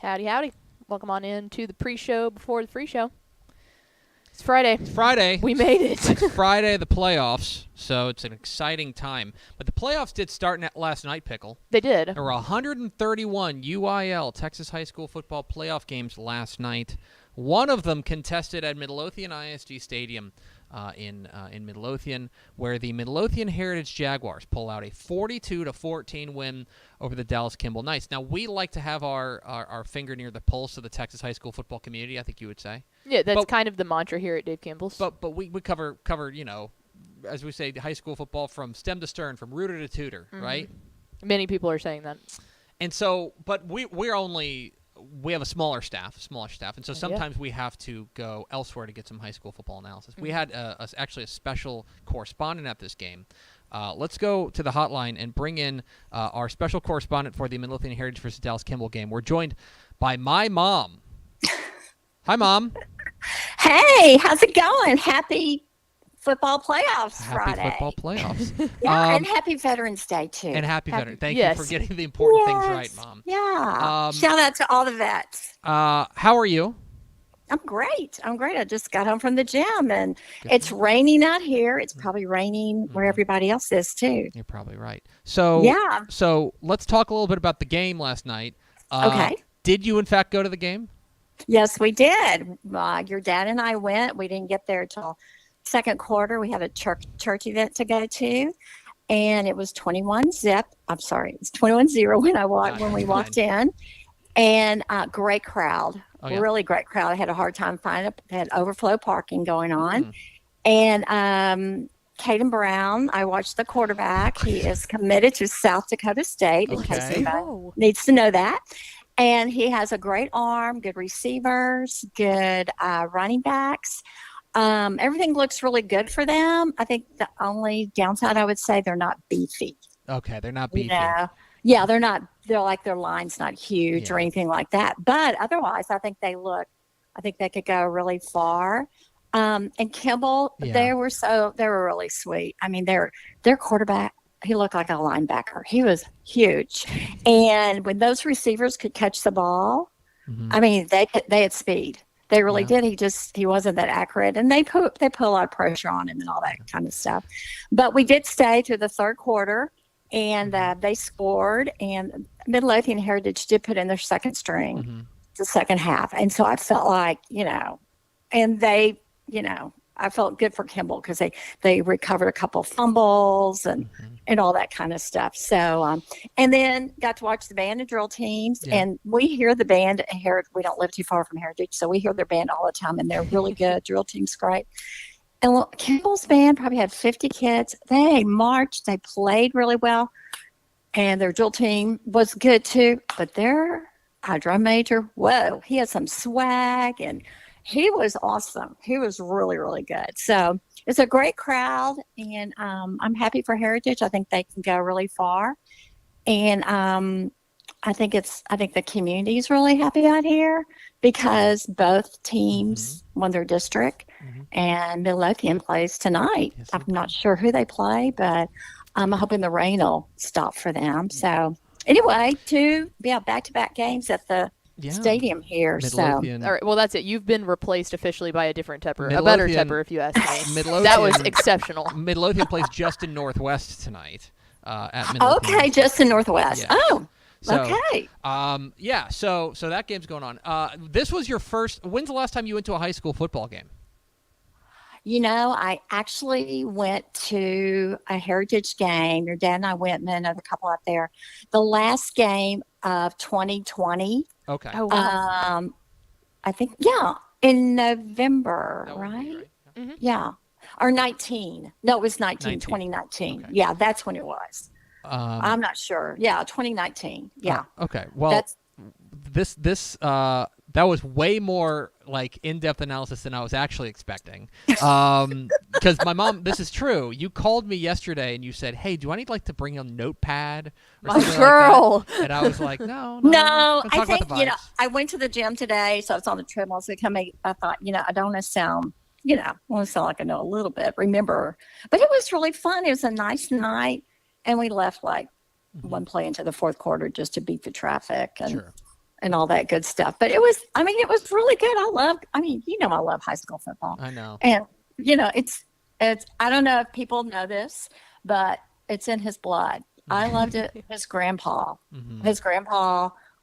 Howdy, howdy. Welcome on in to the pre-show before the free show. It's Friday. It's Friday. We made it. It's Friday, the playoffs, so it's an exciting time. But the playoffs did start last night, Pickle. They did. There were 131 UIL, Texas high school football playoff games last night. One of them contested at Midlothian ISG Stadium in Midlothian, where the Midlothian Heritage Jaguars pull out a 42-14 win over the Dallas Kimball Knights. Now, we like to have our finger near the pulse of the Texas high school football community, I think you would say. Yeah, that's kind of the mantra here at Dave Campbell's. But we cover, as we say, high school football from stem to stern, from rooter to tutor, right? Many people are saying that. And so, but we have a smaller staff, and so sometimes we have to go elsewhere to get some high school football analysis. We had actually a special correspondent at this game. Let's go to the hotline and bring in our special correspondent for the Midlothian Heritage versus Dallas Kimball game. We're joined by my mom. Hi, Mom. Hey, how's it going? Happy football playoffs Friday. Happy football playoffs. Yeah, and happy Veterans Day, too. And happy Veterans. Thank you for getting the important things right, Mom. Yeah. Shout out to all the vets. How are you? I'm great. I just got home from the gym, and it's raining out here. It's probably raining where everybody else is, too. You're probably right. So, So let's talk a little bit about the game last night. Okay. Did you, in fact, go to the game? Yes, we did. Your dad and I went. We didn't get there till second quarter. We had a church event to go to, and it was 21-0 when we walked in, and great crowd. Really great crowd. I had a hard time finding it. They had overflow parking going on, and Caden Brown, I watched the quarterback. He is committed to South Dakota State, in case anybody needs to know that. And he has a great arm, good receivers, good running backs. Everything looks really good for them. I think the only downside I would say, they're not beefy. Okay, they're not beefy. Yeah, they're not. They're like, their line's not huge or anything like that. But otherwise, I think they could go really far. And Kimball, they were really sweet. I mean, their quarterback, he looked like a linebacker. He was huge. And when those receivers could catch the ball, I mean, they had speed. They really did. He wasn't that accurate, and they put a lot of pressure on him and all that kind of stuff. But we did stay to the third quarter, and they scored. And Midlothian Heritage did put in their second string the second half, and so I felt like and they I felt good for Kimball because they recovered a couple fumbles and all that kind of stuff. So, and then got to watch the band and drill teams. Yeah. And we hear the band at Heritage. We don't live too far from Heritage, so we hear their band all the time, and they're really good. Drill team's great. And Kimball's band probably had 50 kids. They marched. They played really well. And their drill team was good, too. But their drum major, whoa, he had some swag, and he was awesome. He was really, really good. So it's a great crowd, and I'm happy for Heritage. I think they can go really far, and I think the community is really happy out here because both teams won their district, and Midlothian plays tonight. Yes, I'm not sure who they play, but I'm hoping the rain will stop for them. So anyway, back-to-back games at the stadium here. Midlothian. So, all right, well, that's it. You've been replaced officially by a different Tepper, a better Tepper, if you ask me. That was exceptional. Midlothian plays Justin Northwest tonight at Midlothian. Okay, Justin Northwest. Yeah. Oh, so, okay. So that game's going on. This was your first. When's the last time you went to a high school football game? I actually went to a Heritage game. Your dad and I went, and another couple out there. The last game of 2020. Okay. Oh, wow. I think, in November, right? Yeah. Or 19. No, it was 2019. Okay. Yeah, that's when it was. I'm not sure. Yeah, 2019. Yeah. Okay. Well, that was way more like in-depth analysis than I was actually expecting. Because my mom, this is true. You called me yesterday and you said, "Hey, do I need to bring a notepad?" Or my girl. Like that? And I was like, "No." I think I went to the gym today, so I was on the treadmill. So I thought, I don't want to sound, I want to sound like I know a little bit. Remember, but it was really fun. It was a nice night, and we left one play into the fourth quarter just to beat the traffic. And sure. and all that good stuff. But it was really good. I love high school football. I know. And, it's, I don't know if people know this, but it's in his blood. I loved it. His grandpa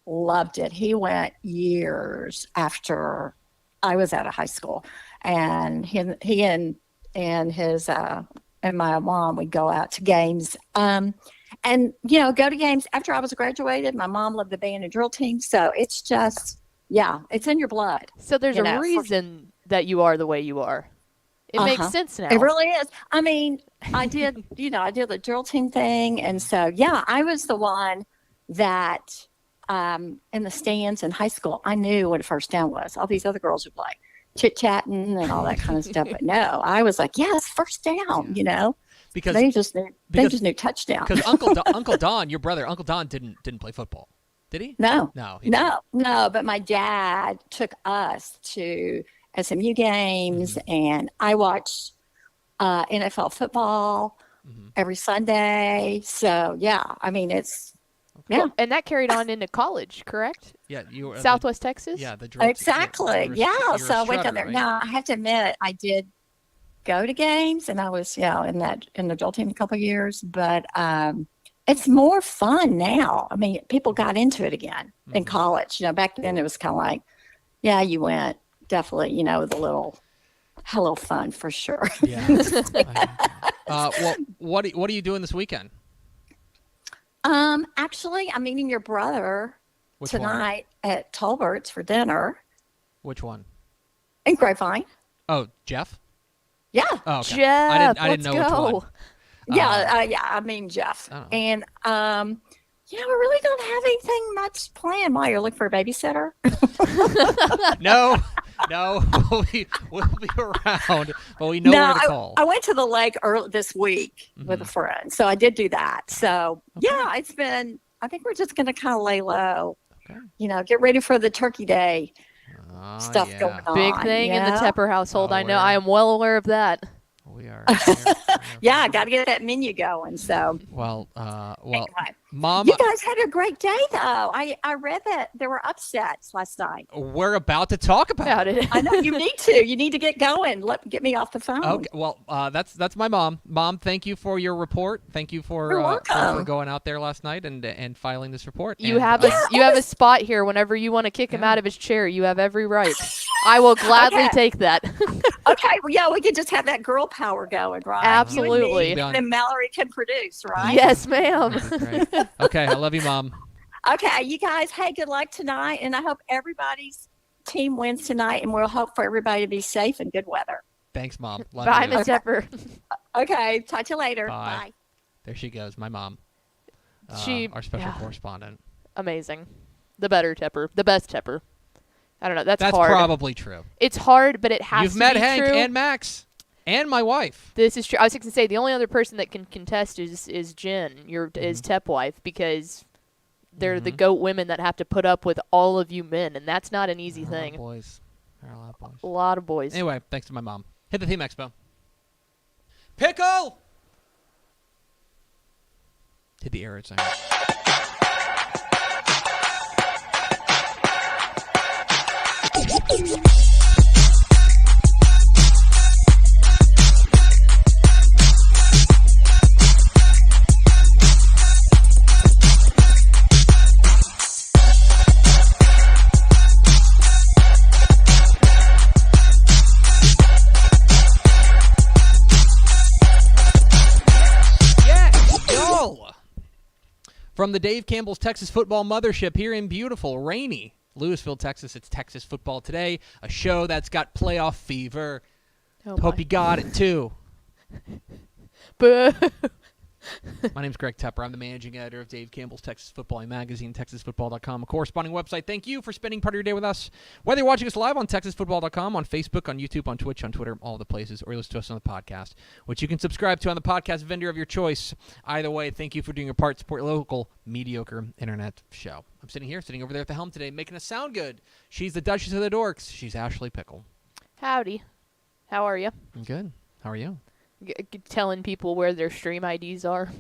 loved it. He went years after I was out of high school, and he and his and my mom would go out to games. And go to games after I was graduated. My mom loved the band and drill team, so it's just it's in your blood. So there's a reason that you are the way you are. It makes sense now. It really is. I mean, I did the drill team thing, and so I was the one that in the stands in high school, I knew what a first down was. All these other girls would like chit chatting and all that kind of stuff, but no, I was like, yes, first down. Because they just knew touchdown. Because Uncle Don, your brother, Uncle Don didn't play football, did he? No. But my dad took us to SMU games, and I watched NFL football every Sunday. So it's Cool. And that carried on into college, correct? Yeah, you were Southwest Texas. Yeah, the drill. Exactly. So I went down there. Right? Now I have to admit, I did go to games, and I was in the drill team a couple of years, but it's more fun now. I mean, people got into it again in college. Back then it was kind of like, you went definitely, with a little hello fun for sure. Yeah. Well, what are you doing this weekend? Actually, I'm meeting your brother tonight one? at Tolbert's for dinner. Which one? In Grapevine. Oh, Jeff? Yeah. Oh, okay. Jeff, I didn't know which one. I mean Jeff. And we really don't have anything much planned. Why, you're looking for a babysitter? No, we'll be around, but we know where to call. I went to the lake early this week with a friend, so I did do that. So it's been. I think we're just going to kind of lay low. Okay. Get ready for the Turkey Day stuff going on. Big thing in the Tepper household. I know. I am well aware of that. We are. I got to get that menu going. So. Well, anyway. Mom. You guys had a great day, though. I read that there were upsets last night. We're about to talk about it. I know you need to. You need to get going. Get me off the phone. Okay. Well, that's my mom. Mom, thank you for your report. Thank you for going out there last night and filing this report. You have a spot here whenever you want to kick him out of his chair. You have every right. I will gladly take that. Okay. Well, we can just have that girl power going, right? Absolutely. And then Mallory can produce, right? Yes, ma'am. Okay, I love you, Mom. Okay, you guys, hey, good luck tonight, and I hope everybody's team wins tonight, and we'll hope for everybody to be safe and good weather. Thanks, Mom. Love Bye, you. Miss Tepper. Okay, talk to you later. Bye. There she goes, my mom. Our special correspondent. Amazing. The better Tepper. The best Tepper. I don't know. That's hard. That's probably true. It's hard, but it has to be true. You've met Hank and Max. And my wife. This is true. I was going to say the only other person that can contest is Jen, is Tep wife, because they're the GOAT women that have to put up with all of you men, and that's not an easy thing. There are a lot of boys. A lot of boys. Anyway, thanks to my mom. Hit the theme expo. Pickle! Hit the air sign. From the Dave Campbell's Texas Football Mothership here in beautiful, rainy Lewisville, Texas, it's Texas Football Today, a show that's got playoff fever. Hope you got it, too. Boo. My name's Greg Tepper. I'm the managing editor of Dave Campbell's Texas Football magazine, TexasFootball.com, a corresponding website. Thank you for spending part of your day with us. Whether you're watching us live on TexasFootball.com, on Facebook, on YouTube, on Twitch, on Twitter, all the places, or you listen to us on the podcast, which you can subscribe to on the podcast vendor of your choice. Either way, thank you for doing your part. Support your local, mediocre internet show. I'm sitting over there at the helm today, making us sound good. She's the Duchess of the Dorks. She's Ashley Pickle. Howdy. How are you? I'm good. How are you? Telling people where their stream IDs are,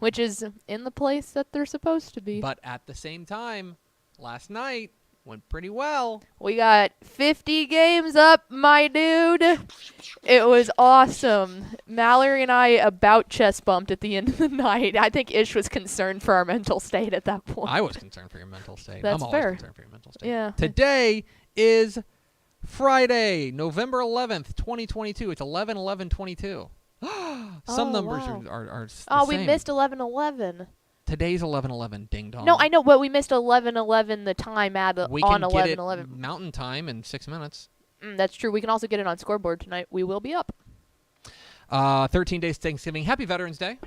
which is in the place that they're supposed to be. But at the same time, last night went pretty well. We got 50 games up, my dude. It was awesome. Mallory and I about chest bumped at the end of the night. I think Ish was concerned for our mental state at that point. I was concerned for your mental state. That's I'm fair. always concerned for your mental state. Yeah. Today is Friday, November 11th, 2022. It's 11/11/22. Some numbers wow. are Oh, the we same. missed 11/11. Today's 11/11. Ding dong. No, I know, but we missed 11/11 the time We on can get it 11/11. Mountain Time in 6 minutes. That's true. We can also get it on scoreboard tonight. We will be up. 13 days Thanksgiving. Happy Veterans Day.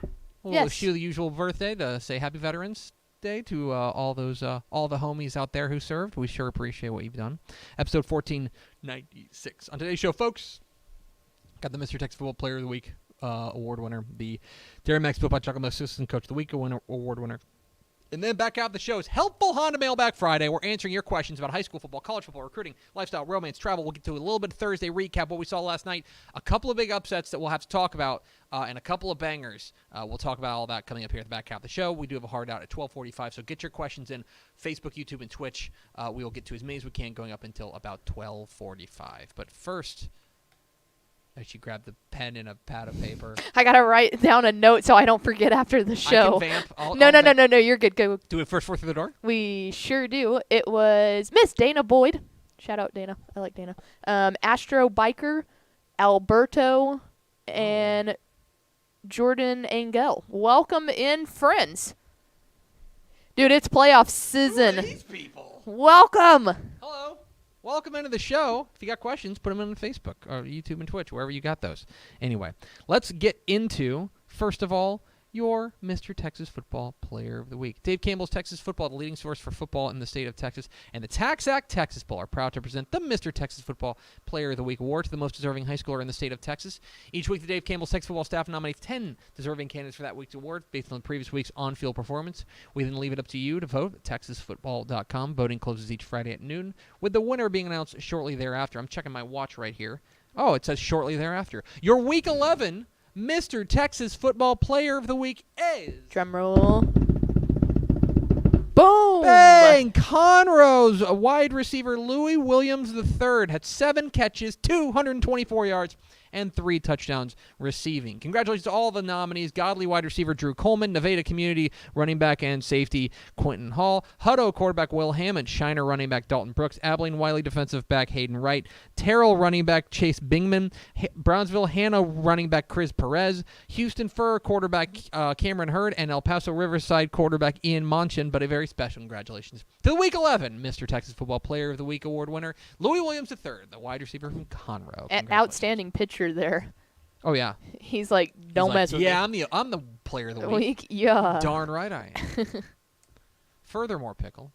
We'll Yes. wish you the usual birthday to say Happy Veterans Day to all the homies out there who served. We sure appreciate what you've done. Episode 1496. On today's show, folks, got the Mr. Texas Football Player of the Week award winner, the Dairy Max Built by Chocolate Milk Assistant Coach of the Week award winner. And then back out the show is Helpful Honda Mailbag Friday. We're answering your questions about high school football, college football, recruiting, lifestyle, romance, travel. We'll get to a little bit of Thursday recap, what we saw last night, a couple of big upsets that we'll have to talk about, and a couple of bangers. We'll talk about all that coming up here at the back half of the show. We do have a hard out at 12:45, so get your questions in Facebook, YouTube, and Twitch. We will get to as many as we can going up until about 12:45. But first, she grabbed the pen and a pad of paper. I got to write down a note so I don't forget after the show. I can vamp. No, you're good. Go. Do it first through the door? We sure do. It was Miss Dana Boyd. Shout out Dana. I like Dana. Astro Biker, Alberto, and Jordan Angel. Welcome in, friends. Dude, it's playoff season. Who are these people? Welcome. Hello. Welcome into the show. If you got questions, put them in on Facebook or YouTube and Twitch, wherever you got those. Anyway, let's get into, first of all, your Mr. Texas Football Player of the Week. Dave Campbell's Texas Football, the leading source for football in the state of Texas, and the TaxAct Texas Bowl are proud to present the Mr. Texas Football Player of the Week award to the most deserving high schooler in the state of Texas. Each week, the Dave Campbell's Texas Football staff nominates 10 deserving candidates for that week's award based on the previous week's on-field performance. We then leave it up to you to vote at texasfootball.com. Voting closes each Friday at noon, with the winner being announced shortly thereafter. I'm checking my watch right here. Oh, it says shortly thereafter. Your Week 11 Mr. Texas Football Player of the Week is... Drum roll. Boom! Bang! Conroe's wide receiver Louis Williams III had 7 catches, 224 yards, and 3 touchdowns receiving. Congratulations to all the nominees: Godly wide receiver Drew Coleman, Nevada Community running back and safety Quentin Hall, Hutto quarterback Will Hammond, Shiner running back Dalton Brooks, Abilene Wiley defensive back Hayden Wright, Terrell running back Chase Bingman, Brownsville Hannah running back Chris Perez, Houston Fur quarterback Cameron Hurd, and El Paso Riverside quarterback Ian Monchin. But a very special congratulations to the Week 11 Mr. Texas Football Player of the Week award winner, Louis Williams III, the wide receiver from Conroe. An outstanding pitcher there. Oh yeah, he's like, don't mess with me. Yeah, I'm the player of the week. Yeah. Darn right I am. Furthermore, Pickle,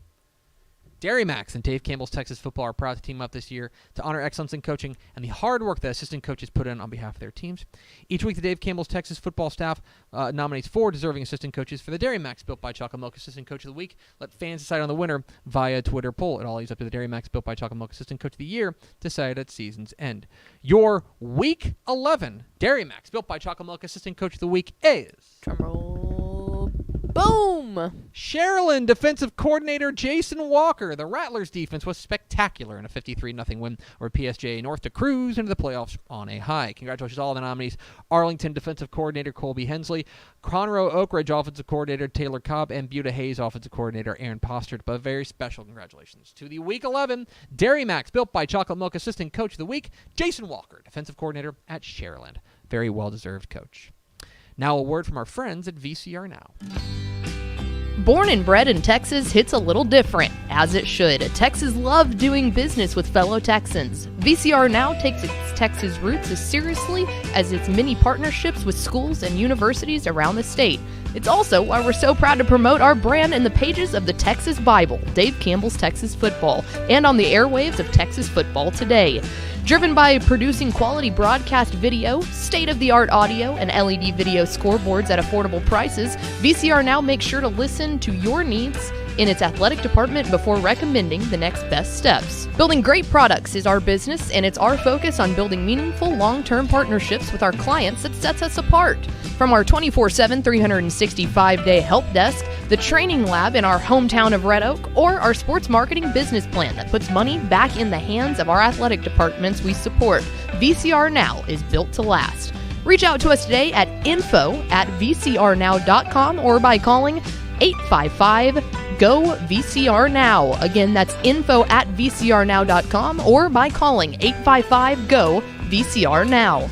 Dairy Max and Dave Campbell's Texas Football are proud to team up this year to honor excellence in coaching and the hard work that assistant coaches put in on behalf of their teams. Each week, the Dave Campbell's Texas Football staff nominates 4 deserving assistant coaches for the Dairy Max Built by Chocolate Milk Assistant Coach of the Week. Let fans decide on the winner via Twitter poll. It all leads up to the Dairy Max Built by Chocolate Milk Assistant Coach of the Year, decided at season's end. Your Week 11 Dairy Max Built by Chocolate Milk Assistant Coach of the Week is... Drum roll. Boom! Sherilyn defensive coordinator Jason Walker. The Rattlers defense was spectacular in a 53-0 win over PSJ North to cruise into the playoffs on a high. Congratulations to all the nominees: Arlington defensive coordinator Colby Hensley, Conroe Oak Ridge offensive coordinator Taylor Cobb, and Buda Hayes offensive coordinator Aaron Postert. But very special congratulations to the Week 11 Dairy Max Built by Chocolate Milk Assistant Coach of the Week, Jason Walker, defensive coordinator at Sherilyn. Very well-deserved coach. Now a word from our friends at VCR Now. Born and bred in Texas hits a little different, as it should. Texas loves doing business with fellow Texans. VCR Now takes its Texas roots as seriously as its many partnerships with schools and universities around the state. It's also why we're so proud to promote our brand in the pages of the Texas Bible, Dave Campbell's Texas Football, and on the airwaves of Texas Football Today. Driven by producing quality broadcast video, state-of-the-art audio, and LED video scoreboards at affordable prices, VCR Now makes sure to listen to your needs in its athletic department before recommending the next best steps. Building great products is our business, and it's our focus on building meaningful, long-term partnerships with our clients that sets us apart. From our 24/7, 365-day help desk, the training lab in our hometown of Red Oak, or our sports marketing business plan that puts money back in the hands of our athletic departments we support, VCR Now is built to last. Reach out to us today at info@vcrnow.com or by calling 855-GO-VCR-NOW. Again, that's info@vcrnow.com or by calling 855-GO-VCR-NOW.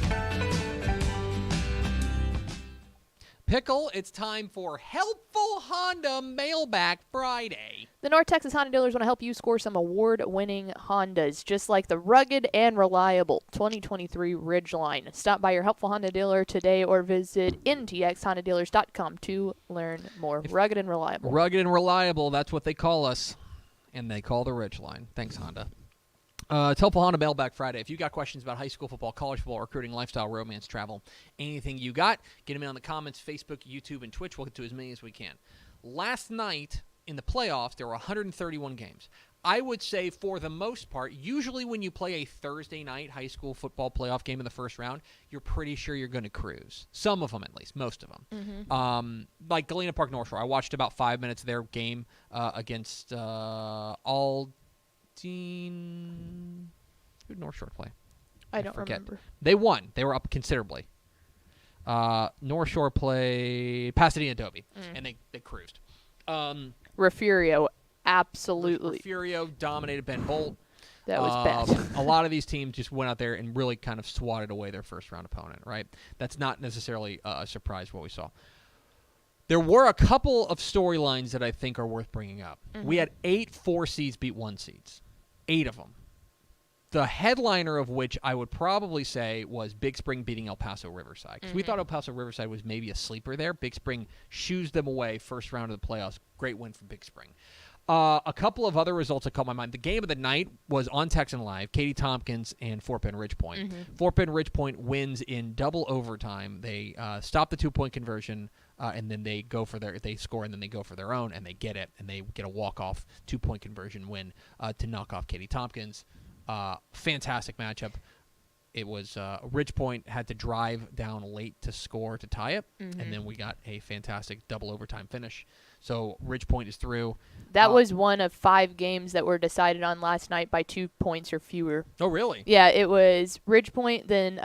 Pickle, it's time for Helpful Honda Mailbag Friday. The North Texas Honda dealers want to help you score some award-winning Hondas, just like the rugged and reliable 2023 Ridgeline. Stop by your Helpful Honda dealer today or visit ntxhondadealers.com to learn more. Rugged and reliable. Rugged and reliable, that's what they call us, and they call the Ridgeline. Thanks, Honda. It's Helpful Honda Mailbag Friday. If you got questions about high school football, college football, recruiting, lifestyle, romance, travel, anything you got, get them in the comments, Facebook, YouTube, and Twitch. We'll get to as many as we can. Last night in the playoffs, there were 131 games. I would say for the most part, usually when you play a Thursday night high school football playoff game in the first round, you're pretty sure you're going to cruise. Some of them at least, most of them. Mm-hmm. Like Galena Park North Shore. I watched about 5 minutes of their game against Who did North Shore play? I don't remember. They won. They were up considerably. North Shore played Pasadena Dobie, and they cruised. Refugio, absolutely. Refugio dominated Ben Bolt. That was bad. A lot of these teams just went out there and really kind of swatted away their first-round opponent, right? That's not necessarily a surprise what we saw. There were a couple of storylines that I think are worth bringing up. Mm-hmm. We had 8 4 seeds beat 1 seeds. 8 of them. The headliner of which I would probably say was Big Spring beating El Paso Riverside. Because we thought El Paso Riverside was maybe a sleeper there. Big Spring shoos them away first round of the playoffs. Great win for Big Spring. A couple of other results that caught my mind. The game of the night was on Texan Live, Katie Tompkins and Fort Bend Ridgepoint. Fort Bend Ridgepoint wins in double overtime. They stop the 2-point conversion, and then they score, and then they go for their own, and they get it, and they get a walk-off 2-point conversion win to knock off Katie Tompkins. Fantastic matchup. It was Ridgepoint had to drive down late to score to tie it, and then we got a fantastic double overtime finish. So Ridgepoint is through. That was one of 5 games that were decided on last night by 2 points or fewer. Oh, really? Yeah, it was Ridgepoint, then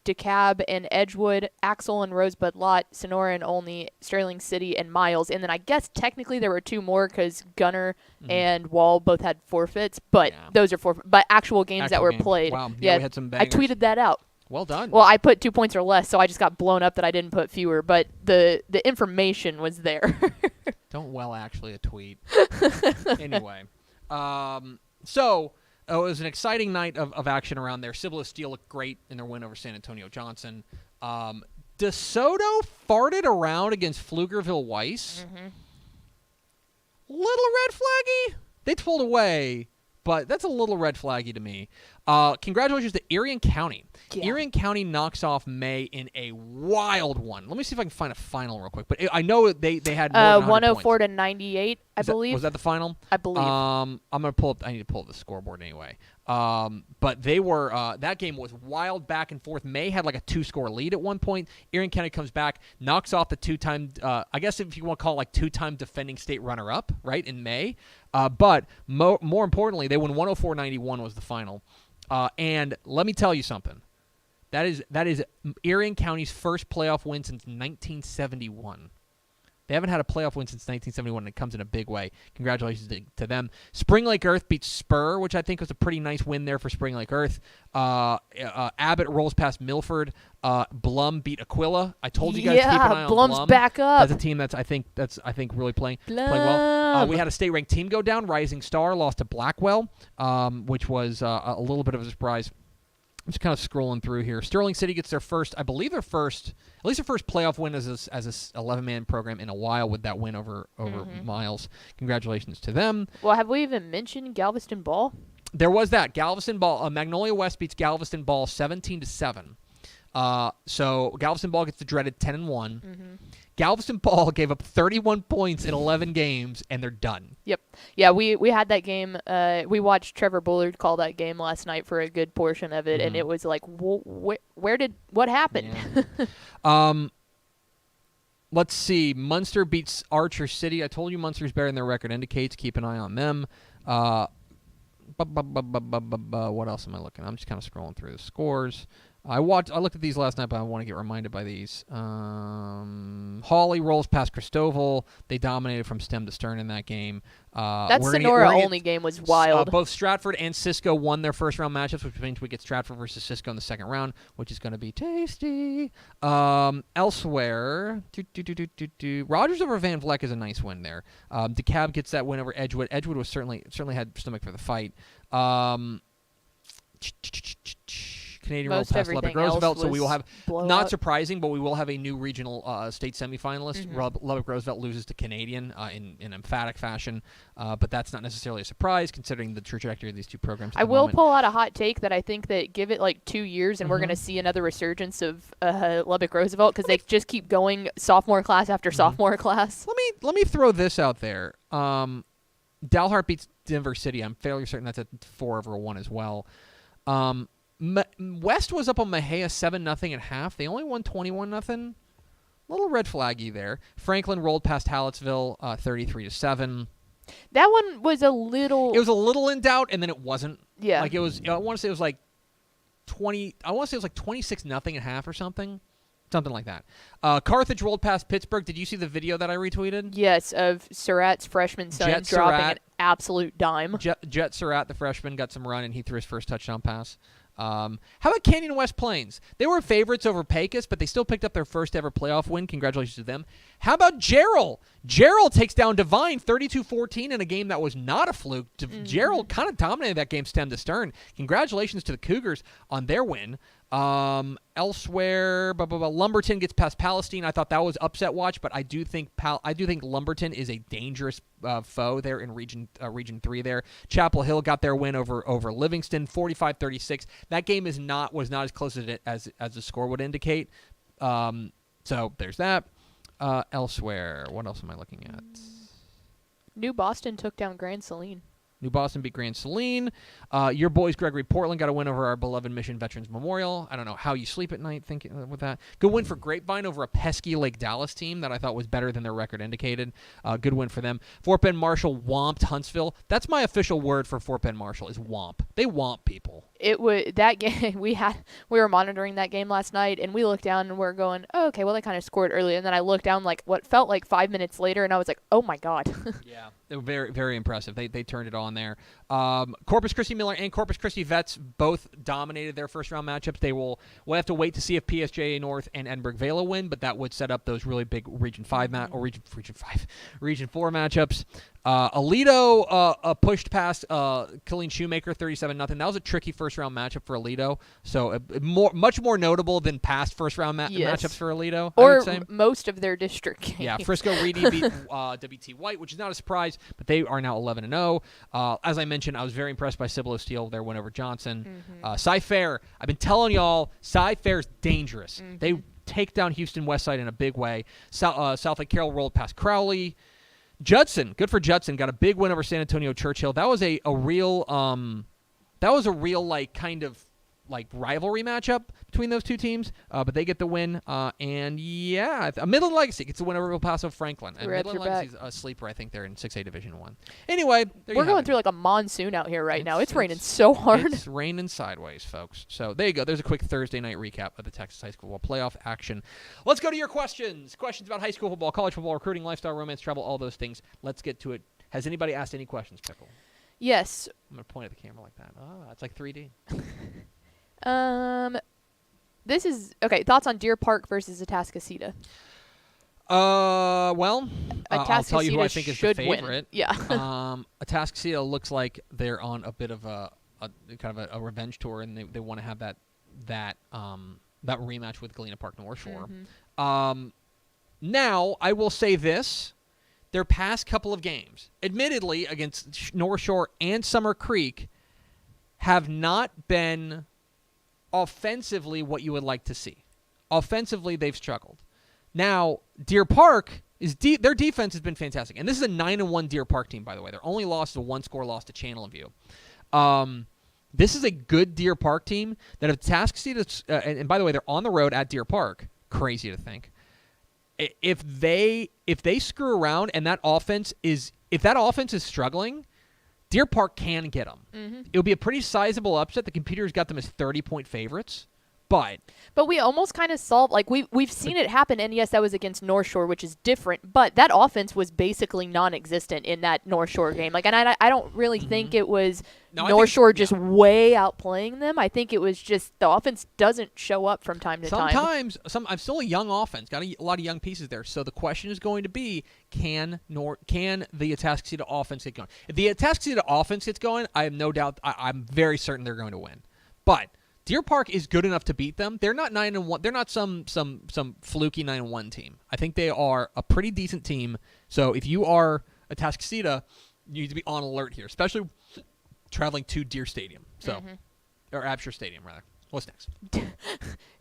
DeKalb and Edgewood, Axel and Rosebud Lot, Sonora and Olney, Sterling City, and Miles. And then I guess technically there were 2 more because Gunner and Wall both had forfeits, but those are forfeit. But actual games that were played. Wow. Yeah, we had some bangers. I tweeted that out. Well done. Well, I put 2 points or less, so I just got blown up that I didn't put fewer. But the information was there. Don't actually a tweet. Anyway, so it was an exciting night of action around there. Cibolo Steel looked great in their win over San Antonio Johnson. DeSoto farted around against Pflugerville Weiss. Little red flaggy. They pulled away, but that's a little red flaggy to me. Congratulations to Erie County. Yeah. Erie County knocks off May in a wild one. Let me see if I can find a final real quick. But I know they had more than 104 to 98, I believe. Was that the final? I believe. I'm gonna pull up. I need to pull up the scoreboard anyway. But they were that game was wild back and forth. May had like a 2-score lead at one point. Erie County comes back, knocks off the 2-time. I guess if you want to call it like 2-time defending state runner-up, right in May. But more importantly, they won 104-91 was the final. And let me tell you something. That is Erie County's first playoff win since 1971. They haven't had a playoff win since 1971, and it comes in a big way. Congratulations to them. Spring Lake Earth beats Spur, which I think was a pretty nice win there for Spring Lake Earth. Abbott rolls past Milford. Blum beat Aquila. I told you guys to keep an eye on Blum's Blum. back up. That's a team I think really playing well. We had a state-ranked team go down. Rising Star lost to Blackwell, which was a little bit of a surprise. I'm just kind of scrolling through here. Sterling City gets their first playoff win as a 11-man program in a while with that win over Miles. Congratulations to them. Well, have we even mentioned Galveston Ball? There was that. Galveston Ball. Magnolia West beats Galveston Ball 17-7. So Galveston Ball gets the dreaded 10-1. Galveston Ball gave up 31 points in 11 games, and they're done. Yep. Yeah, we had that game. We watched Trevor Bullard call that game last night for a good portion of it, and it was like, what happened? Yeah. Let's see. Munster beats Archer City. I told you Munster's better than their record indicates. Keep an eye on them. What else am I looking at? I'm just kind of scrolling through the scores. I looked at these last night, but I want to get reminded by these. Hawley rolls past Cristoval. They dominated from stem to stern in that game. That Sonora-only game was wild. Both Stratford and Cisco won their first-round matchups, which means we get Stratford versus Cisco in the second round, which is going to be tasty. Elsewhere, Rogers over Van Vleck is a nice win there. DeKalb gets that win over Edgewood. Edgewood was certainly had stomach for the fight. Canadian roll past Lubbock Roosevelt, so we will have, not surprising, but we will have a new regional state semifinalist. Lubbock Roosevelt loses to Canadian in emphatic fashion, but that's not necessarily a surprise considering the trajectory of these two programs. I will pull out a hot take that I think that give it like 2 years and we're going to see another resurgence of Lubbock Roosevelt because they just keep going sophomore class after sophomore class. Let me throw this out there. Dalhart beats Denver City. I'm fairly certain that's a 4-1 as well. West was up on Mejia 7-0 at half. They only won 21-0. Little red flaggy there. Franklin rolled past Hallettsville 33-7. That one was a little. It was a little in doubt, and then it wasn't. Yeah. Like it was. I want to say it was like 20. I want to say it was like 26-0 at half or something. Something like that. Carthage rolled past Pittsburgh. Did you see the video that I retweeted? Yes, of Surratt's freshman son dropping an absolute dime. Jet Surratt, the freshman, got some run, and he threw his first touchdown pass. How about Canyon West Plains? They were favorites over Pecos, but they still picked up their first ever playoff win. Congratulations to them. How about Gerald? Gerald takes down Devine 32-14 in a game that was not a fluke. Gerald kind of dominated that game stem to stern. Congratulations to the Cougars on their win. Elsewhere, Lumberton gets past Palestine. I thought that was upset watch, but I do think Lumberton is a dangerous foe there in Region 3 there. Chapel Hill got their win over Livingston 45-36. That game was not as close as the score would indicate. So there's that. Elsewhere, what else am I looking at? New Boston took down Grand Saline. New Boston beat Grand Saline. Your boys, Gregory Portland, got a win over our beloved Mission Veterans Memorial. I don't know how you sleep at night thinking with that. Good win for Grapevine over a pesky Lake Dallas team that I thought was better than their record indicated. Good win for them. Fort Bend Marshall whomped Huntsville. That's my official word for Fort Bend Marshall is whomp. They whomp people. It was that game we were monitoring that game last night and we looked down and we're going, oh, okay, well they kind of scored early, and then I looked down like what felt like 5 minutes later and I was like, oh my god. Yeah, they were very, very impressive. They turned it on there. Corpus Christi Miller and Corpus Christi Vets both dominated their first round matchups. We'll have to wait to see if PSJ North and Edinburgh Vela win, but that would set up those really big Region 4 matchups. Aledo pushed past Killeen Shoemaker 37-0. That was a tricky first-round matchup for Aledo, so much more notable than past first-round matchups for Aledo, I would say. Most of their district games. Yeah, Frisco Reedy beat WT White, which is not a surprise, but they are now 11-0. As I mentioned, I was very impressed by Cibolo Steel, their win over Johnson. Cy-Fair, I've been telling y'all, Cy-Fair's dangerous. They take down Houston Westside in a big way. South Lake Carroll rolled past Crowley. Judson, good for Judson, got a big win over San Antonio Churchill. That was a real like kind of like rivalry matchup between those two teams, but they get the win. And yeah, Midland Legacy gets the win over El Paso Franklin. And Midland Legacy's a sleeper, I think they're in 6A Division 1. Anyway, we're going through like a monsoon out here right now. It's raining so hard. It's raining sideways, folks. So there you go. There's a quick Thursday night recap of the Texas High School Football Playoff action. Let's go to your questions. Questions about high school football, college football, recruiting, lifestyle, romance, travel, all those things. Let's get to it. Has anybody asked any questions, Pickle? Yes. I'm going to point at the camera like that. Oh, it's like 3D. This is okay. Thoughts on Deer Park versus Atascocita? Well, I'll tell you who I think is the favorite. Win. Yeah. Atascocita looks like they're on a bit of a kind of a revenge tour, and they want to have that rematch with Galena Park North Shore. Now, I will say this. Their past couple of games, admittedly against North Shore and Summer Creek, have not been offensively what you would like to see. Offensively, they've struggled. Now, Deer Park their defense has been fantastic, and this is a 9-1 Deer Park team, by the way. Their only loss is a 1-score loss to Channel View. This is a good Deer Park team that if Atascocita, and by the way, they're on the road at Deer Park. Crazy to think. If they screw around and that offense is struggling, Deer Park can get them. Mm-hmm. It'll be a pretty sizable upset. The computer's got them as 30-point favorites. But we almost kind of solved, like, we've seen it happen, and yes, that was against North Shore, which is different, but that offense was basically non-existent in that North Shore game. Like, and I don't really think it was North Shore just way outplaying them. I think it was just the offense doesn't show up from time to time. Sometimes, I'm still a young offense, got a lot of young pieces there, so the question is going to be, can the Atascocita offense get going? If the Atascocita offense gets going, I have no doubt, I'm very certain they're going to win. But Deer Park is good enough to beat them. They're not 9-1. They're not some fluky 9-1 team. I think they are a pretty decent team. So if you are Atascocita, you need to be on alert here, especially traveling to Deer Stadium. So, or Absher Stadium rather. What's next?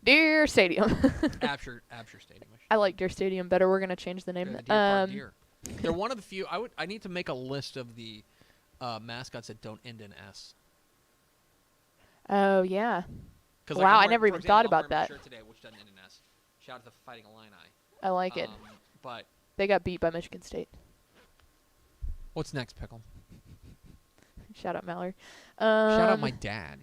Deer Stadium. Absher Stadium. I like Deer Stadium better. We're gonna change the name. Deer Park Deer. They're one of the few. I need to make a list of the mascots that don't end in S. Oh, yeah. Wow, I never even thought about that. Shirt today, which doesn't end in S. Shout out to Fighting Illini. I like it. But they got beat by Michigan State. What's next, Pickle? Shout out Mallory. Shout out my dad.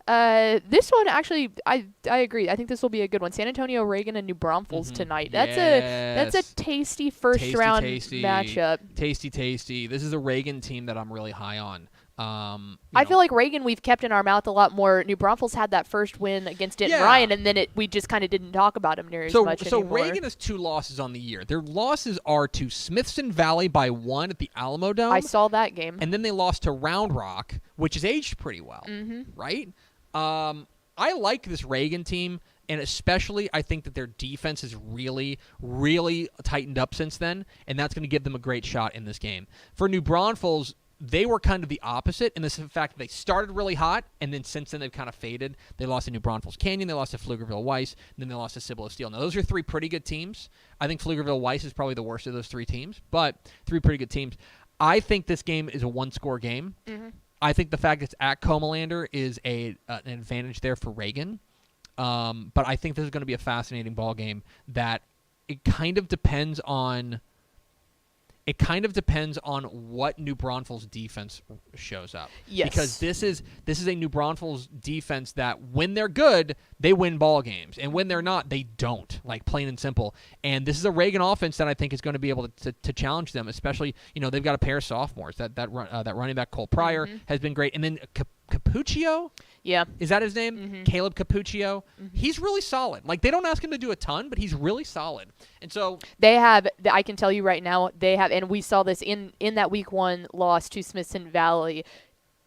This one, actually, I agree. I think this will be a good one. San Antonio, Reagan, and New Braunfels tonight. That's a tasty first-round matchup. Tasty. This is a Reagan team that I'm really high on. I feel like Reagan we've kept in our mouth a lot more. New Braunfels had that first win against Denton Ryan, and then we just kind of didn't talk about him near as much anymore. So Reagan has 2 losses on the year. Their losses are to Smithson Valley by 1 at the Alamo Dome. I saw that game. And then they lost to Round Rock, which has aged pretty well, right? I like this Reagan team, and especially I think that their defense has really, really tightened up since then, and that's going to give them a great shot in this game. For New Braunfels, they were kind of the opposite in the fact that they started really hot, and then since then they've kind of faded. They lost to New Braunfels Canyon, they lost to Pflugerville Weiss, and then they lost to Cibolo Steel. Now, those are 3 pretty good teams. I think Pflugerville Weiss is probably the worst of those 3 teams, but 3 pretty good teams. I think this game is a 1-score game. I think the fact it's at Comalander is an advantage there for Reagan. But I think this is going to be a fascinating ball game that it kind of depends on what New Braunfels defense shows up. Yes. Because this is a New Braunfels defense that when they're good, they win ball games, and when they're not, they don't. Like, plain and simple. And this is a Reagan offense that I think is going to be able to challenge them. Especially, they've got a pair of sophomores. That running back Cole Pryor has been great, and then Capuccio. Yeah. Is that his name? Caleb Capuccio. He's really solid. Like, they don't ask him to do a ton, but he's really solid. And so they have, I can tell you right now, they have, and we saw this in that week 1 loss to Smithson Valley.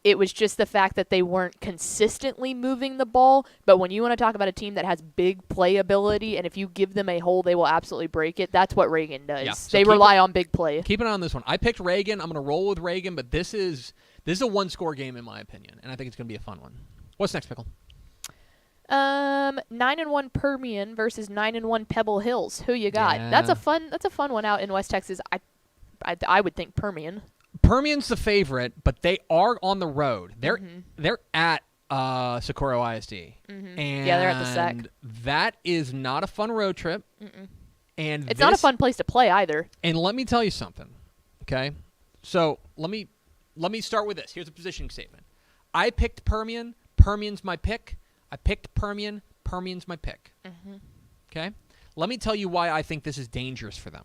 It was just the fact that they weren't consistently moving the ball. But when you want to talk about a team that has big playability, and if you give them a hole, they will absolutely break it, that's what Reagan does. Yeah. So they rely on big play. Keep an eye on this one. I picked Reagan. I'm going to roll with Reagan, but this is a 1-score game in my opinion, and I think it's going to be a fun one. What's next, Pickle? 9-1 Permian versus 9-1 Pebble Hills. Who you got? Yeah. That's a fun one out in West Texas. I would think Permian. Permian's the favorite, but they are on the road. They're at Socorro ISD. And they're at the SAC. That is not a fun road trip. And it's not a fun place to play either. And let me tell you something, okay? So let me start with this. Here's a positioning statement. I picked Permian. Permian's my pick. I picked Permian. Permian's my pick. Okay? Let me tell you why I think this is dangerous for them.